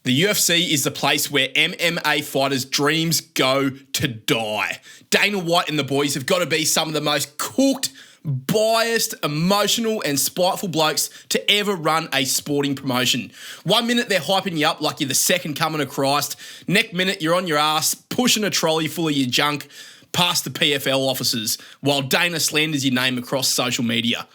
The UFC is the place where MMA fighters' dreams go to die. Dana White and the boys have got to be some of the most cooked, biased, emotional and spiteful blokes to ever run a sporting promotion. 1 minute they're hyping you up like you're the second coming of Christ. Next minute you're on your ass, pushing a trolley full of your junk past the PFL officers while Dana slanders your name across social media.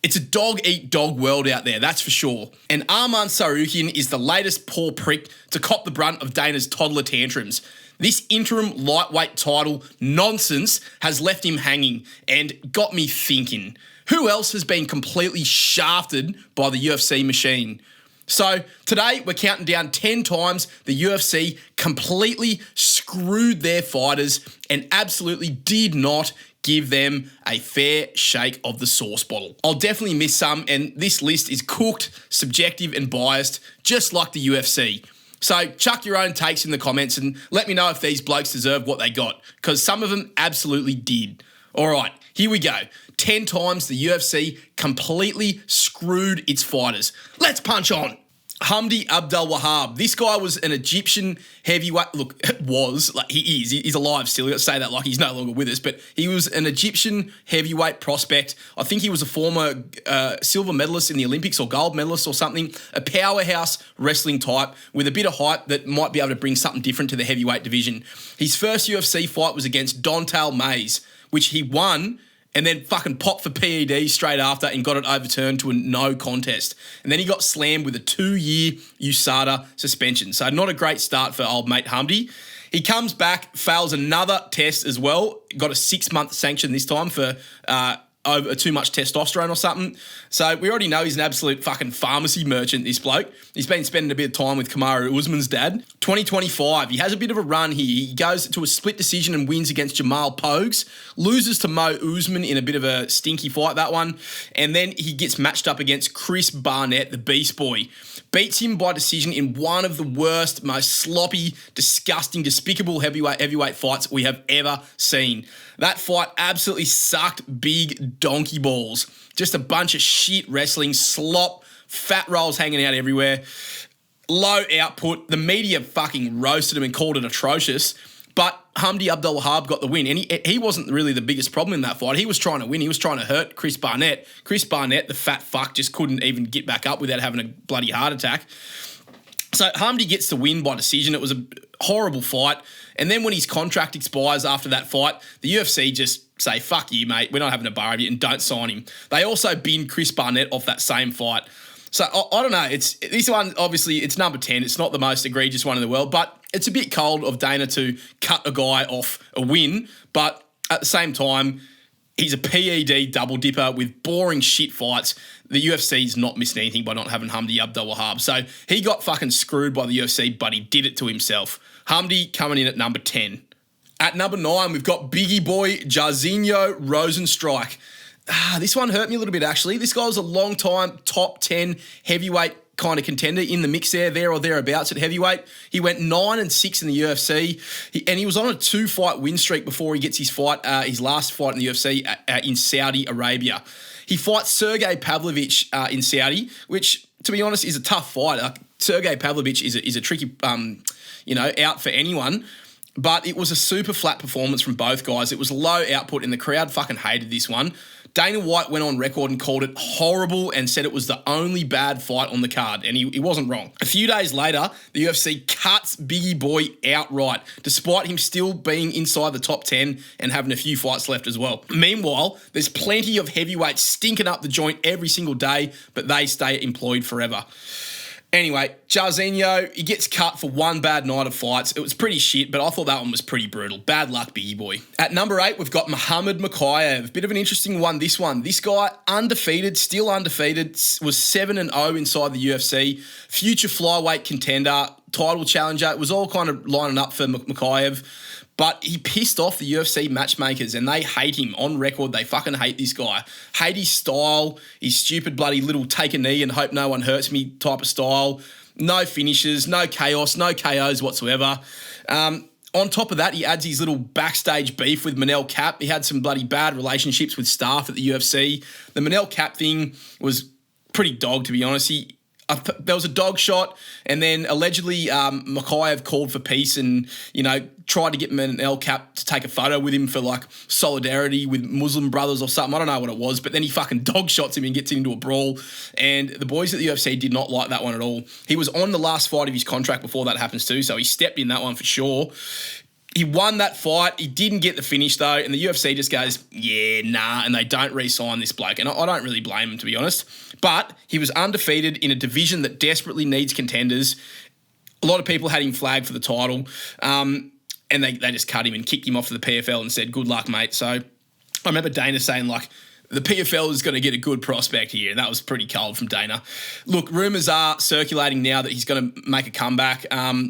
It's a dog-eat-dog world out there, that's for sure. And Arman Tsarukyan is the latest poor prick to cop the brunt of Dana's toddler tantrums. This interim lightweight title nonsense has left him hanging and got me thinking, who else has been completely shafted by the UFC machine? So today we're counting down 10 times the UFC completely screwed their fighters and absolutely did not give them a fair shake of the sauce bottle. I'll definitely miss some, and this list is cooked, subjective and biased, just like the UFC. So chuck your own takes in the comments and let me know if these blokes deserve what they got, because some of them absolutely did. All right, here we go. 10 times the UFC completely screwed its fighters. Let's punch on. Hamdi Abdel-Wahab. This guy was an Egyptian heavyweight. Look, he is. He's alive still. You've got to say that like he's no longer with us. But he was an Egyptian heavyweight prospect. I think he was a former silver medalist in the Olympics or gold medalist or something. A powerhouse wrestling type with a bit of hype that might be able to bring something different to the heavyweight division. His first UFC fight was against Don'Tale Mayes, which he won and then fucking popped for PED straight after and got it overturned to a no contest. And then he got slammed with a 2-year USADA suspension. So not a great start for old mate Hamdi. He comes back, fails another test as well, got a 6-month sanction this time for over too much testosterone or something. So we already know he's an absolute fucking pharmacy merchant, this bloke. He's been spending a bit of time with Kamaru Usman's dad. 2025, he has a bit of a run here. He goes to a split decision and wins against Jamal Pogues, loses to Mo Usman in a bit of a stinky fight, that one, and then he gets matched up against Chris Barnett, the Beast Boy. Beats him by decision in one of the worst, most sloppy, disgusting, despicable heavyweight fights we have ever seen. That fight absolutely sucked big donkey balls. Just a bunch of shit wrestling, slop, fat rolls hanging out everywhere, low output. The media fucking roasted him and called it atrocious. But Hamdi Abdel-Wahab got the win. And he wasn't really the biggest problem in that fight. He was trying to win. He was trying to hurt Chris Barnett. Chris Barnett, the fat fuck, just couldn't even get back up without having a bloody heart attack. So Hamdi gets the win by decision. It was a horrible fight. And then when his contract expires after that fight, the UFC just say, fuck you, mate. We're not having a bar of you and don't sign him. They also binned Chris Barnett off that same fight. So I don't know. This one, obviously, it's number 10. It's not the most egregious one in the world, but it's a bit cold of Dana to cut a guy off a win. But at the same time, he's a PED double dipper with boring shit fights. The UFC's not missing anything by not having Hamdi Abdel-Wahab. So he got fucking screwed by the UFC, but he did it to himself. Hamdi coming in at number 10. At number 9, we've got Biggie Boy Jairzinho Rozenstruik. This one hurt me a little bit, actually. This guy was a long-time top 10 heavyweight kind of contender in the mix there or thereabouts at heavyweight. He went 9-6 in the UFC, and he was on a 2-fight win streak before he gets his last fight in the UFC in Saudi Arabia. He fights Sergey Pavlovich in Saudi, which, to be honest, is a tough fight. Sergey Pavlovich is a tricky, out for anyone. But it was a super flat performance from both guys. It was low output, and the crowd fucking hated this one. Dana White went on record and called it horrible and said it was the only bad fight on the card, and he wasn't wrong. A few days later, the UFC cuts Biggie Boy outright, despite him still being inside the top 10 and having a few fights left as well. Meanwhile, there's plenty of heavyweights stinking up the joint every single day, but they stay employed forever. Anyway, Jairzinho, he gets cut for one bad night of fights. It was pretty shit, but I thought that one was pretty brutal. Bad luck, Biggie Boy. At number 8, we've got Muhammad Mokaev. Bit of an interesting one, this one. This guy, undefeated, still undefeated, was 7-0 inside the UFC. Future flyweight contender, title challenger. It was all kind of lining up for Mokaev. But he pissed off the UFC matchmakers and they hate him on record. They fucking hate this guy. Hate his style, his stupid bloody little take a knee and hope no one hurts me type of style. No finishes, no chaos, no KOs whatsoever. On top of that, he adds his little backstage beef with Manel Kape. He had some bloody bad relationships with staff at the UFC. The Manel Kape thing was pretty dog, to be honest. there was a dog shot, and then allegedly Makayev called for peace and, tried to get Manel Cap to take a photo with him for, like, solidarity with Muslim brothers or something. I don't know what it was, but then he fucking dog shots him and gets into a brawl, and the boys at the UFC did not like that one at all. He was on the last fight of his contract before that happens too, so he stepped in that one for sure. He won that fight. He didn't get the finish, though, and the UFC just goes, yeah, nah, and they don't re-sign this bloke. And I don't really blame him, to be honest. But he was undefeated in a division that desperately needs contenders. A lot of people had him flagged for the title, and they just cut him and kicked him off to the PFL and said, good luck, mate. So I remember Dana saying, like, the PFL is going to get a good prospect here. And that was pretty cold from Dana. Look, rumours are circulating now that he's going to make a comeback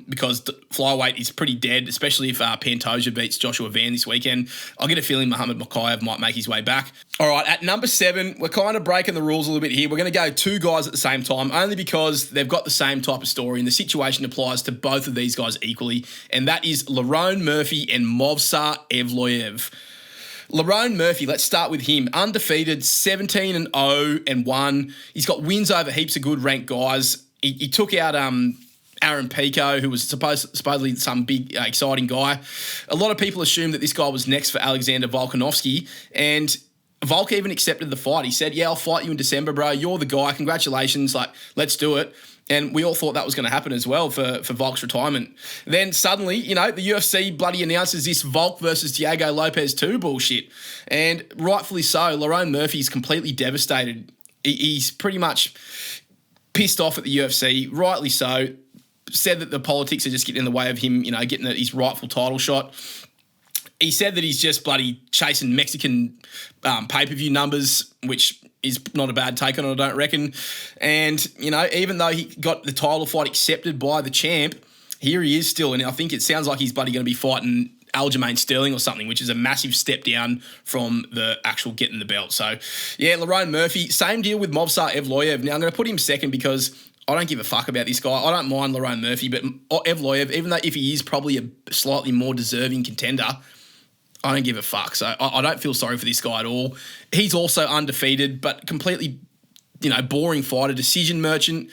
because flyweight is pretty dead, especially if Pantoja beats Joshua Van this weekend. I'll get a feeling Muhammad Makayev might make his way back. All right, at number 7, we're kind of breaking the rules a little bit here. We're going to go 2 guys at the same time, only because they've got the same type of story, and the situation applies to both of these guys equally, and that is Lerone Murphy and Movsar Evloev. Lerone Murphy, let's start with him. Undefeated, 17-0-1. He's got wins over heaps of good ranked guys. He took out Aaron Pico, who was supposedly some big, exciting guy. A lot of people assumed that this guy was next for Alexander Volkanovski, and Volk even accepted the fight. He said, yeah, I'll fight you in December, bro. You're the guy. Congratulations. Like, let's do it. And we all thought that was going to happen as well for Volk's retirement. Then suddenly, the UFC bloody announces this Volk versus Diego Lopez 2 bullshit. And rightfully so, Lerone Murphy's completely devastated. He's pretty much pissed off at the UFC, rightly so. Said that the politics are just getting in the way of him, getting his rightful title shot. He said that he's just bloody chasing Mexican pay-per-view numbers, which is not a bad take on it, I don't reckon. And, even though he got the title fight accepted by the champ, here he is still. And I think it sounds like he's bloody going to be fighting Aljamain Sterling or something, which is a massive step down from the actual getting the belt. So, yeah, Lerone Murphy, same deal with Movsar Evloev. Now, I'm going to put him second because I don't give a fuck about this guy. I don't mind Lerone Murphy, but Evloev, even though if he is probably a slightly more deserving contender, I don't give a fuck. So I don't feel sorry for this guy at all. He's also undefeated, but completely, boring fighter, decision merchant.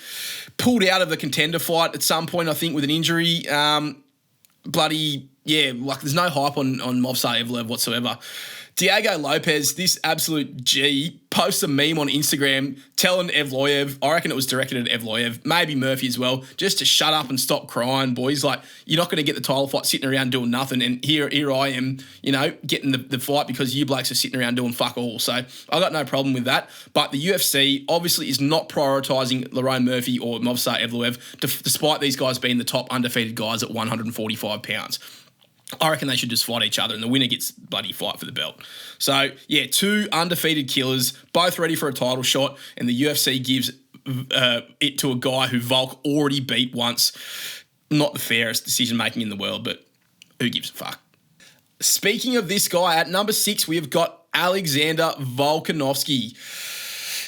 Pulled out of the contender fight at some point, I think, with an injury. There's no hype on Movsar Evloev whatsoever. Diego Lopez, this absolute G, posts a meme on Instagram telling Evloev, I reckon it was directed at Evloev, maybe Murphy as well, just to shut up and stop crying, boys. Like, you're not going to get the title fight sitting around doing nothing. And here I am, getting the fight because you blokes are sitting around doing fuck all. So I got no problem with that. But the UFC obviously is not prioritising Lerone Murphy or Movsar Evloev, despite these guys being the top undefeated guys at 145 pounds. I reckon they should just fight each other and the winner gets bloody fight for the belt. So, yeah, 2 undefeated killers, both ready for a title shot, and the UFC gives it to a guy who Volk already beat once. Not the fairest decision-making in the world, but who gives a fuck? Speaking of this guy, at number 6, we have got Alexander Volkanovski.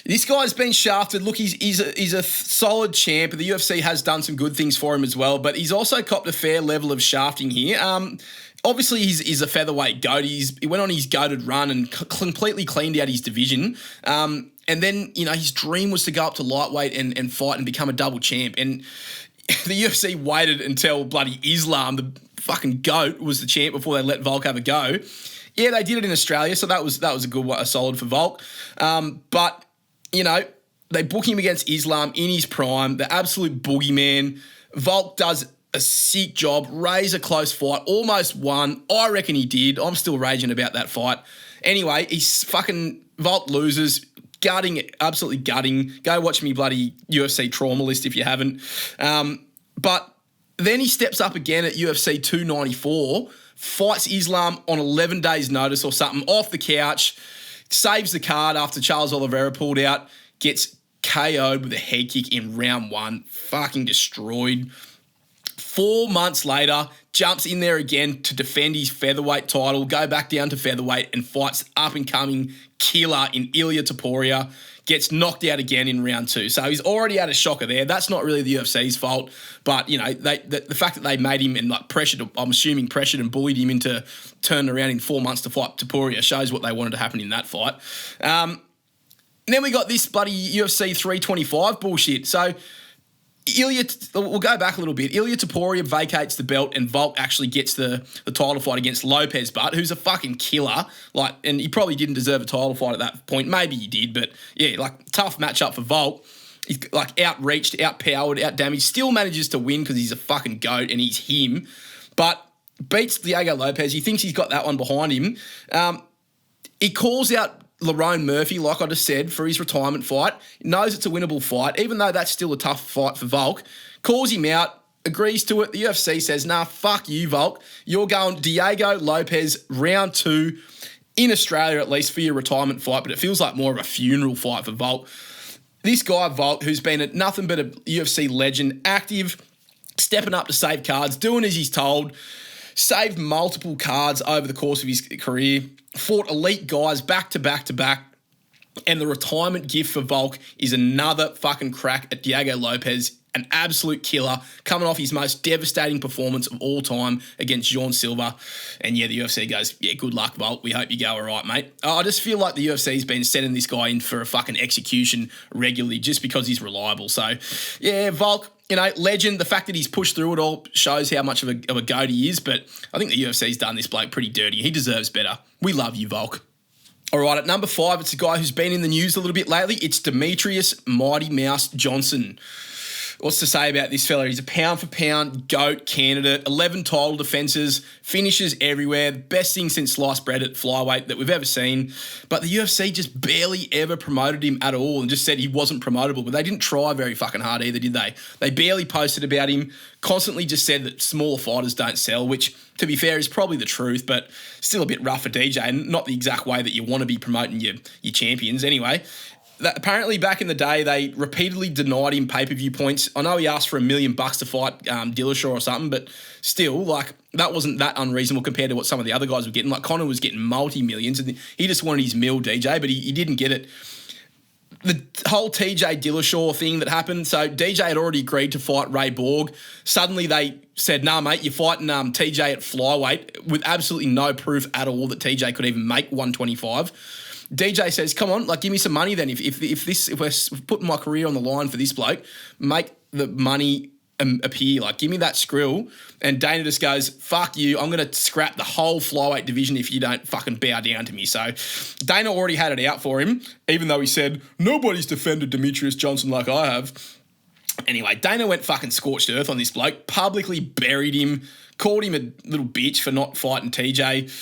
This guy's been shafted. Look, he's a solid champ. The UFC has done some good things for him as well, but he's also copped a fair level of shafting here. Obviously, he's a featherweight goat. He went on his goated run and completely cleaned out his division. And then, his dream was to go up to lightweight and fight and become a double champ. And the UFC waited until bloody Islam, the fucking goat, was the champ before they let Volk have a go. Yeah, they did it in Australia, so that was a good one, a solid for Volk. But they book him against Islam in his prime, the absolute boogeyman. Volk does a sick job, raise a close fight, almost won. I reckon he did. I'm still raging about that fight. Anyway, Volk loses, absolutely gutting. Go watch me bloody UFC trauma list if you haven't. But then he steps up again at UFC 294, fights Islam on 11 days' notice or something, off the couch, saves the card after Charles Oliveira pulled out, gets KO'd with a head kick in round 1, fucking destroyed. 4 months later, jumps in there again to defend his featherweight title, go back down to featherweight and fights up-and-coming killer in Ilia Topuria, gets knocked out again in round 2. So he's already had a shocker there. That's not really the UFC's fault, but, the fact that they made him and, pressured and bullied him into turning around in 4 months to fight Topuria shows what they wanted to happen in that fight. Then we got this bloody UFC 325 bullshit. So We'll go back a little bit. Ilia Topuria vacates the belt and Volk actually gets the title fight against Lopez, but who's a fucking killer. And he probably didn't deserve a title fight at that point. Maybe he did, but yeah, tough matchup for Volk. He's outreached, outpowered, outdamaged, still manages to win because he's a fucking goat and he's him, but beats Diego Lopez. He thinks he's got that one behind him. He calls out Lerone Murphy, like I just said, for his retirement fight. He knows it's a winnable fight, even though that's still a tough fight for Volk. Calls him out, agrees to it. The UFC says, nah, fuck you, Volk. You're going Diego Lopez round 2 in Australia, at least, for your retirement fight, but it feels like more of a funeral fight for Volk. This guy, Volk, who's been nothing but a UFC legend, active, stepping up to save cards, doing as he's told, saved multiple cards over the course of his career, fought elite guys back to back to back, and the retirement gift for Volk is another fucking crack at Diego Lopez, an absolute killer, coming off his most devastating performance of all time against Jean Silva. And yeah, the UFC goes, yeah, good luck, Volk. We hope you go all right, mate. I just feel like the UFC's been sending this guy in for a fucking execution regularly just because he's reliable. So yeah, Volk, legend. The fact that he's pushed through it all shows how much of a goat he is, but I think the UFC's done this bloke pretty dirty. He deserves better. We love you, Volk. All right, at number 5, it's a guy who's been in the news a little bit lately. It's Demetrius Mighty Mouse Johnson. What's to say about this fella? He's a pound-for-pound GOAT candidate, 11 title defences, finishes everywhere, the best thing since sliced bread at flyweight that we've ever seen. But the UFC just barely ever promoted him at all and just said he wasn't promotable. But they didn't try very fucking hard either, did they? They barely posted about him, constantly just said that smaller fighters don't sell, which, to be fair, is probably the truth, but still a bit rough for DJ and not the exact way that you want to be promoting your champions anyway. Apparently, back in the day, they repeatedly denied him pay-per-view points. I know he asked for $1 million to fight Dillashaw or something, but still, that wasn't that unreasonable compared to what some of the other guys were getting. Conor was getting multi-millions, and he just wanted his mill, DJ, but he didn't get it. The whole TJ Dillashaw thing that happened, so DJ had already agreed to fight Ray Borg. Suddenly, they said, nah, mate, you're fighting TJ at flyweight with absolutely no proof at all that TJ could even make 125. DJ says, come on, give me some money then. If we're putting my career on the line for this bloke, make the money appear. Give me that skrill. And Dana just goes, fuck you, I'm going to scrap the whole flyweight division if you don't fucking bow down to me. So Dana already had it out for him, even though he said, nobody's defended Demetrius Johnson like I have. Anyway, Dana went fucking scorched earth on this bloke, publicly buried him, called him a little bitch for not fighting TJ.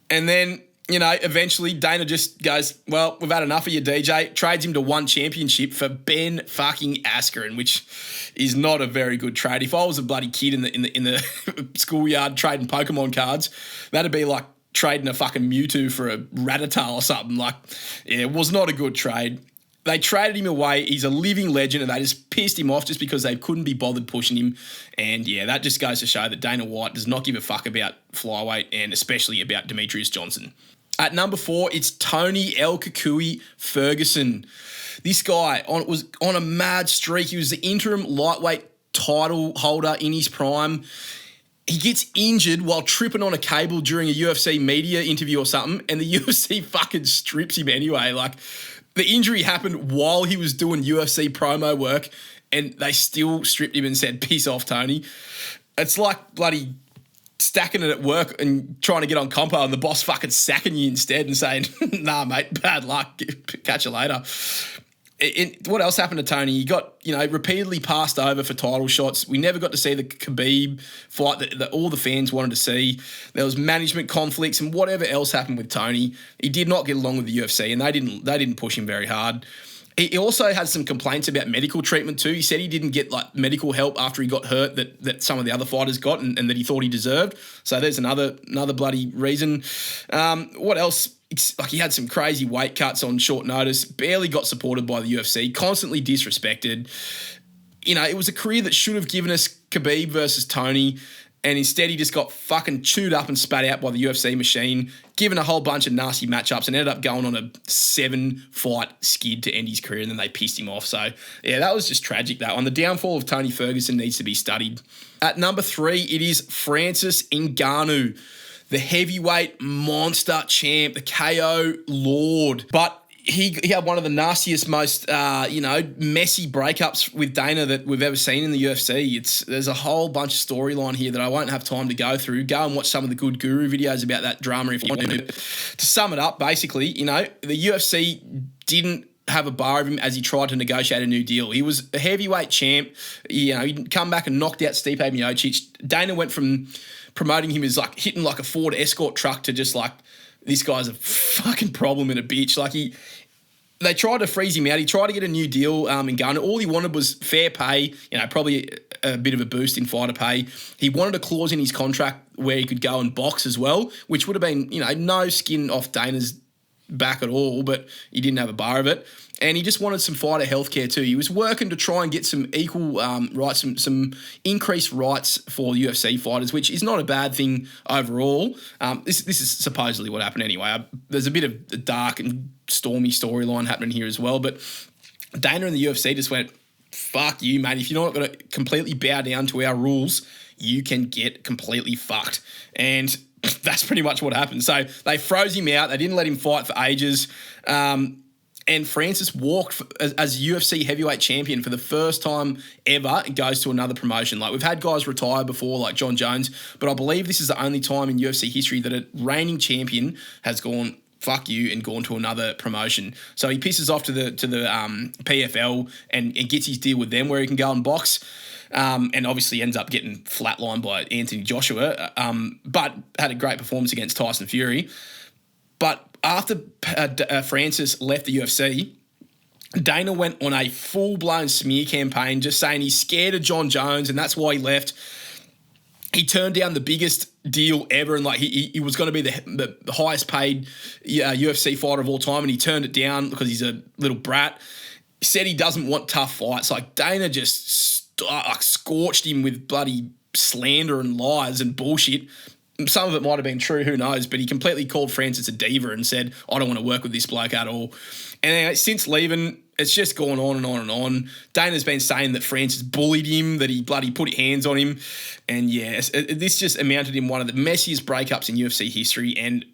And then, eventually Dana just goes, well, we've had enough of you, DJ. Trades him to one championship for Ben fucking Askren, which is not a very good trade. If I was a bloody kid in the schoolyard trading Pokemon cards, that'd be like trading a fucking Mewtwo for a Rattata or something. It was not a good trade. They traded him away. He's a living legend, and they just pissed him off just because they couldn't be bothered pushing him. And yeah, that just goes to show that Dana White does not give a fuck about flyweight and especially about Demetrius Johnson. At number 4, it's Tony El Kukui Ferguson. This guy was on a mad streak. He was the interim lightweight title holder in his prime. He gets injured while tripping on a cable during a UFC media interview or something, and the UFC fucking strips him anyway. The injury happened while he was doing UFC promo work, and they still stripped him and said, piss off, Tony. It's like bloody stacking it at work and trying to get on compo and the boss fucking sacking you instead and saying, nah, mate, bad luck, catch you later. What else happened to Tony? He got, repeatedly passed over for title shots. We never got to see the Khabib fight that all the fans wanted to see. There was management conflicts and whatever else happened with Tony. He did not get along with the UFC and they didn't push him very hard. He also had some complaints about medical treatment too. He said he didn't get medical help after he got hurt that some of the other fighters got and that he thought he deserved. So there's another bloody reason. What else? He had some crazy weight cuts on short notice, barely got supported by the UFC, constantly disrespected. It was a career that should have given us Khabib versus Tony, and instead he just got fucking chewed up and spat out by the UFC machine, given a whole bunch of nasty matchups and ended up going on a 7-fight skid to end his career, and then they pissed him off. So, yeah, that was just tragic, that one. The downfall of Tony Ferguson needs to be studied. At number 3, it is Francis Ngannou, the heavyweight monster champ, the KO lord. But he had one of the nastiest, most messy breakups with Dana that we've ever seen in the UFC. There's a whole bunch of storyline here that I won't have time to go through. Go and watch some of the good Guru videos about that drama if you want to. To sum it up, basically, the UFC didn't have a bar of him as he tried to negotiate a new deal. He was a heavyweight champ. He'd come back and knocked out Stipe Miocic. Dana went from promoting him as like hitting like a Ford Escort truck to just like, this guy's a fucking problem and a bitch. Like they tried to freeze him out. He tried to get a new deal in Ghana. All he wanted was fair pay, probably a bit of a boost in fighter pay. He wanted a clause in his contract where he could go and box as well, which would have been, no skin off Dana's back at all, but he didn't have a bar of it. And he just wanted some fighter healthcare too. He was working to try and get some equal rights, some increased rights for UFC fighters, which is not a bad thing overall. This is supposedly what happened anyway. There's a bit of a dark and stormy storyline happening here as well. But Dana and the UFC just went, fuck you, mate. If you're not going to completely bow down to our rules, you can get completely fucked. And that's pretty much what happened. So they froze him out. They didn't let him fight for ages. And Francis walked as UFC heavyweight champion for the first time ever and goes to another promotion. Like, we've had guys retire before, like John Jones, but I believe this is the only time in UFC history that a reigning champion has gone, fuck you, and gone to another promotion. So he pisses off to the PFL and gets his deal with them where he can go and box. And obviously ends up getting flatlined by Anthony Joshua, but had a great performance against Tyson Fury. But after Francis left the UFC, Dana went on a full-blown smear campaign just saying he's scared of John Jones and that's why he left. He turned down the biggest deal ever and he was going to be the highest paid UFC fighter of all time, and he turned it down because he's a little brat. He said he doesn't want tough fights. Like, Dana just scorched him with bloody slander and lies and bullshit. Some of it might have been true, who knows, but he completely called Francis a diva and said, I don't want to work with this bloke at all. And since leaving, it's just gone on and on and on. Dana's been saying that Francis bullied him, that he bloody put hands on him. And yes, this just amounted in one of the messiest breakups in UFC history, and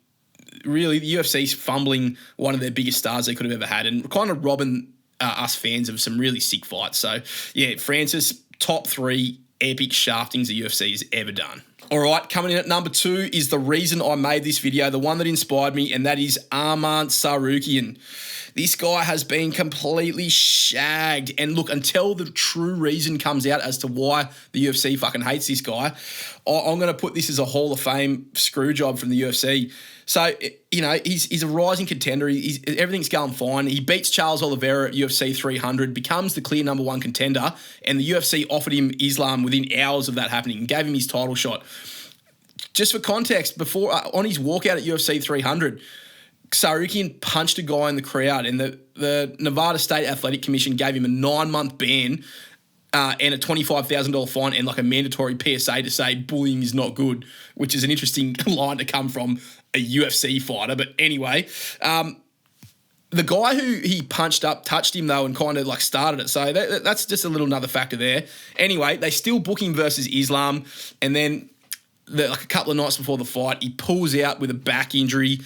really the UFC's fumbling one of their biggest stars they could have ever had and kind of robbing us fans of some really sick fights. So yeah, Francis, top 3 epic shaftings the UFC has ever done. All right, coming in at number 2 is the reason I made this video, the one that inspired me, and that is Arman Tsarukyan. This guy has been completely shagged. And look, until the true reason comes out as to why the UFC fucking hates this guy, I'm going to put this as a Hall of Fame screw job from the UFC. So, he's a rising contender. Everything's going fine. He beats Charles Oliveira at UFC 300, becomes the clear number 1 contender, and the UFC offered him Islam within hours of that happening and gave him his title shot. Just for context, before on his walkout at UFC 300, Tsarukyan punched a guy in the crowd, and the Nevada State Athletic Commission gave him a 9-month ban and a $25,000 fine and like a mandatory PSA to say bullying is not good, which is an interesting line to come from a UFC fighter. But anyway, the guy who he punched up touched him though and kind of like started it. So that's just a little another factor there. Anyway, they still book him versus Islam, and then like a couple of nights before the fight, he pulls out with a back injury.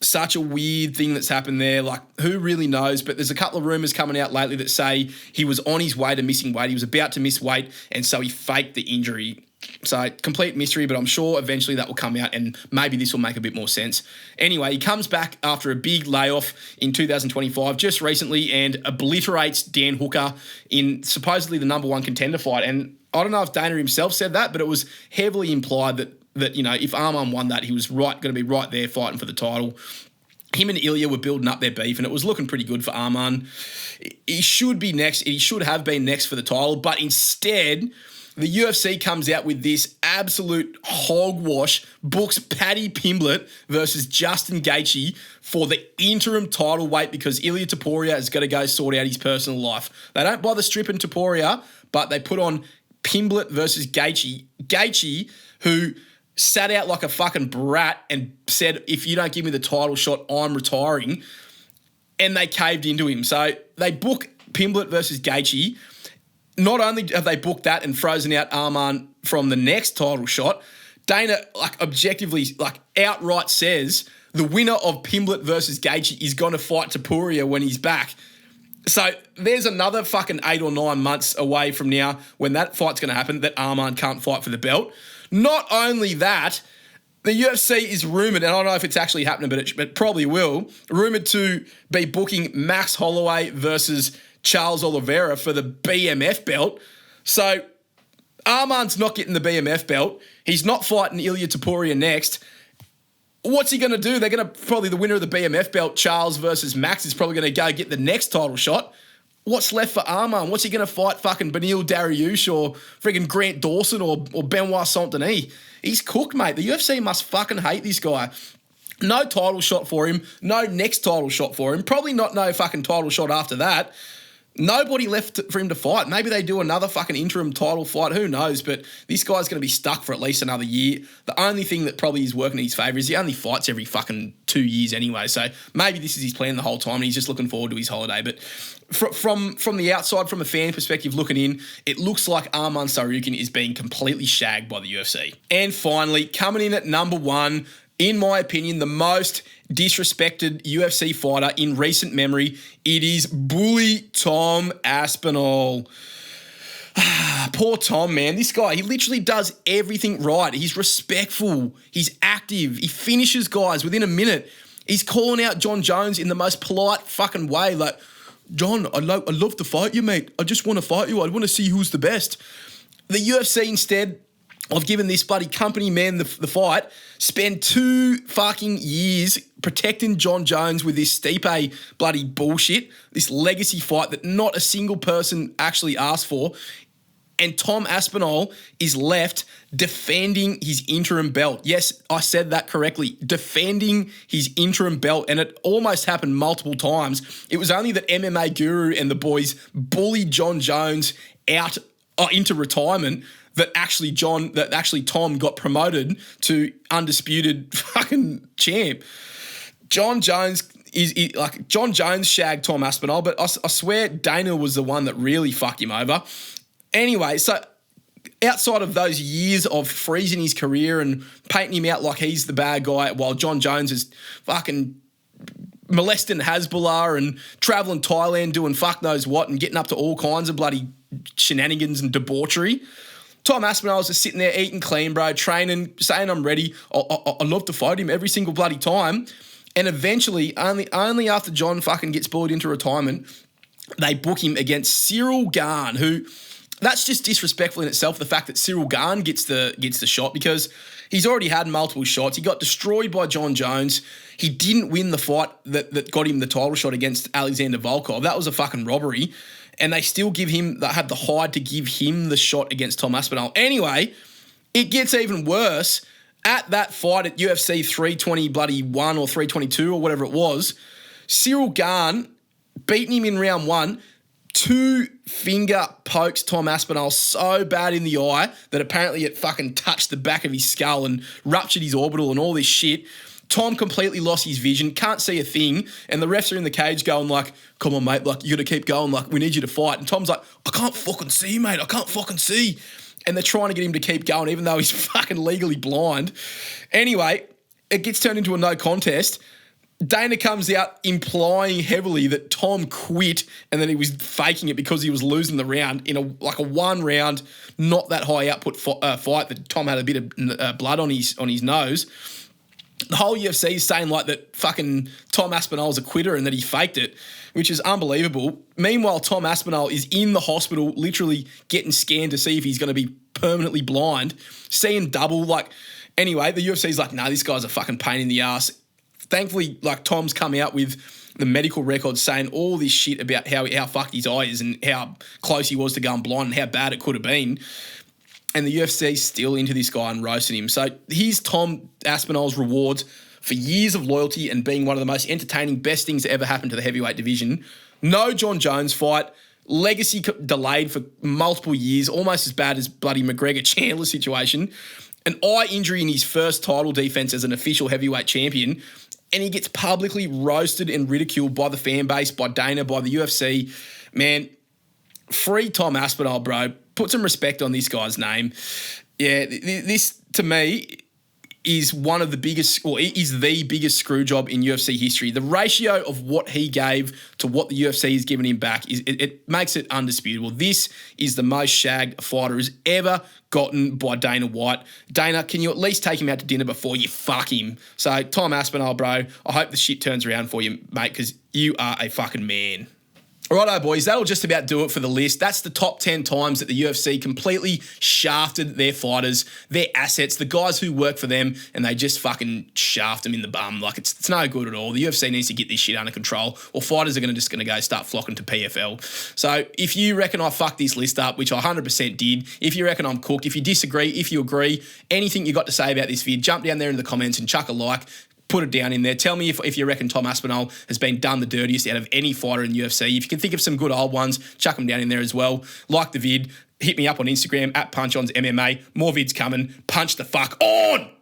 Such a weird thing that's happened there. Like, who really knows? But there's a couple of rumors coming out lately that say he was on his way to missing weight. He was about to miss weight, and so he faked the injury. So, complete mystery, but I'm sure eventually that will come out and maybe this will make a bit more sense. Anyway, he comes back after a big layoff in 2025, just recently, and obliterates Dan Hooker in supposedly the number 1 contender fight. And I don't know if Dana himself said that, but it was heavily implied that if Arman won that, he was going to be right there fighting for the title. Him and Ilya were building up their beef, and it was looking pretty good for Arman. He should be next. He should have been next for the title, but instead, the UFC comes out with this absolute hogwash, books Paddy Pimblett versus Justin Gaethje for the interim title weight because Ilya Topuria is going to go sort out his personal life. They don't bother stripping Topuria, but they put on Pimblett versus Gaethje. Gaethje, who sat out like a fucking brat and said, if you don't give me the title shot, I'm retiring. And they caved into him. So they book Pimblett versus Gaethje. Not only have they booked that and frozen out Arman from the next title shot, Dana, objectively, outright says, the winner of Pimblett versus Gaethje is going to fight Topuria when he's back. So there's another fucking 8 or 9 months away from now when that fight's going to happen that Arman can't fight for the belt. Not only that, the UFC is rumoured, and I don't know if it's actually happening, but it probably will, rumoured to be booking Max Holloway versus Charles Oliveira for the BMF belt. So Arman's not getting the BMF belt. He's not fighting Ilia Topuria next. What's he going to do? They're going to probably the winner of the BMF belt, Charles versus Max, is probably going to go get the next title shot. What's left for Arman? What's he going to fight fucking Beneil Dariush or friggin' Grant Dawson or Benoit Saint-Denis? He's cooked, mate. The UFC must fucking hate this guy. No title shot for him. No next title shot for him. Probably not no fucking title shot after that. Nobody left for him to fight. Maybe they do another fucking interim title fight. Who knows? But this guy's going to be stuck for at least another year. The only thing that probably is working in his favour is he only fights every fucking 2 years anyway. So maybe this is his plan the whole time and he's just looking forward to his holiday. But from the outside, from a fan perspective looking in, it looks like Arman Tsarukyan is being completely shagged by the UFC. And finally, coming in at number 1, in my opinion, the most disrespected UFC fighter in recent memory, it is bully Tom Aspinall. Poor Tom, man. This guy, he literally does everything right. He's respectful. He's active. He finishes guys within a minute. He's calling out John Jones in the most polite fucking way. Like, John, I'd love to fight you, mate. I just want to fight you. I want to see who's the best. The UFC instead of giving this bloody company man the fight, spend 2 fucking years protecting John Jones with this Stipe bloody bullshit, this legacy fight that not a single person actually asked for. And Tom Aspinall is left defending his interim belt. Yes, I said that correctly. Defending his interim belt. And it almost happened multiple times. It was only that MMA Guru and the boys bullied John Jones out into retirement that actually Tom got promoted to undisputed fucking champ. John Jones shagged Tom Aspinall, but I swear Dana was the one that really fucked him over. Anyway, so outside of those years of freezing his career and painting him out like he's the bad guy while John Jones is fucking molesting Hezbollah and traveling Thailand doing fuck knows what and getting up to all kinds of bloody shenanigans and debauchery, Tom Aspinall was just sitting there eating clean, bro, training, saying I'm ready. I love to fight him every single bloody time. And eventually, only after John fucking gets bullied into retirement, they book him against Cyril Gane, who, that's just disrespectful in itself, the fact that Cyril Gane gets the shot, because he's already had multiple shots. He got destroyed by John Jones. He didn't win the fight that got him the title shot against Alexander Volkov. That was a fucking robbery. And they still had the hide to give him the shot against Tom Aspinall. Anyway, it gets even worse. At that fight at UFC 321 or 322 or whatever it was, Cyril Gane beating him in round 1, 2 finger pokes Tom Aspinall so bad in the eye that apparently it fucking touched the back of his skull and ruptured his orbital and all this shit. Tom completely lost his vision, can't see a thing, and the refs are in the cage going like, come on, mate, like, you got to keep going, like, we need you to fight. And Tom's like, I can't fucking see, mate, I can't fucking see. And they're trying to get him to keep going, even though he's fucking legally blind. Anyway, it gets turned into a no contest. Dana comes out implying heavily that Tom quit and that he was faking it because he was losing the round in a 1 round, not that high output fight that Tom had a bit of blood on his nose. The whole UFC is saying like that fucking Tom Aspinall's a quitter and that he faked it, which is unbelievable. Meanwhile, Tom Aspinall is in the hospital literally getting scanned to see if he's going to be permanently blind, seeing double. Anyway, the UFC's like, nah, this guy's a fucking pain in the ass. Thankfully, Tom's come out with the medical records saying all this shit about how fucked his eye is and how close he was to going blind and how bad it could have been. And the UFC's still into this guy and roasting him. So here's Tom Aspinall's rewards for years of loyalty and being one of the most entertaining, best things to ever happen to the heavyweight division. No John Jones fight. Legacy delayed for multiple years, almost as bad as bloody McGregor-Chandler situation. An eye injury in his first title defense as an official heavyweight champion. And he gets publicly roasted and ridiculed by the fan base, by Dana, by the UFC. Man, free Tom Aspinall, bro. Put some respect on this guy's name. Yeah, this, to me, is one of the biggest, or is the biggest screw job in UFC history. The ratio of what he gave to what the UFC has given him back, it makes it undisputable. This is the most shagged a fighter has ever gotten by Dana White. Dana, can you at least take him out to dinner before you fuck him? So, Tom Aspinall, bro, I hope the shit turns around for you, mate, because you are a fucking man. Righto, boys, that'll just about do it for the list. That's the top 10 times that the UFC completely shafted their fighters, their assets, the guys who work for them, and they just fucking shaft them in the bum. Like, it's no good at all. The UFC needs to get this shit under control, or fighters are just going to go start flocking to PFL. So if you reckon I fucked this list up, which I 100% did, if you reckon I'm cooked, if you disagree, if you agree, anything you got to say about this vid, jump down there in the comments and chuck a like. Put it down in there. Tell me if you reckon Tom Aspinall has been done the dirtiest out of any fighter in UFC. If you can think of some good old ones, chuck them down in there as well. Like the vid. Hit me up on Instagram @PunchOnsMMA. More vids coming. Punch the fuck on!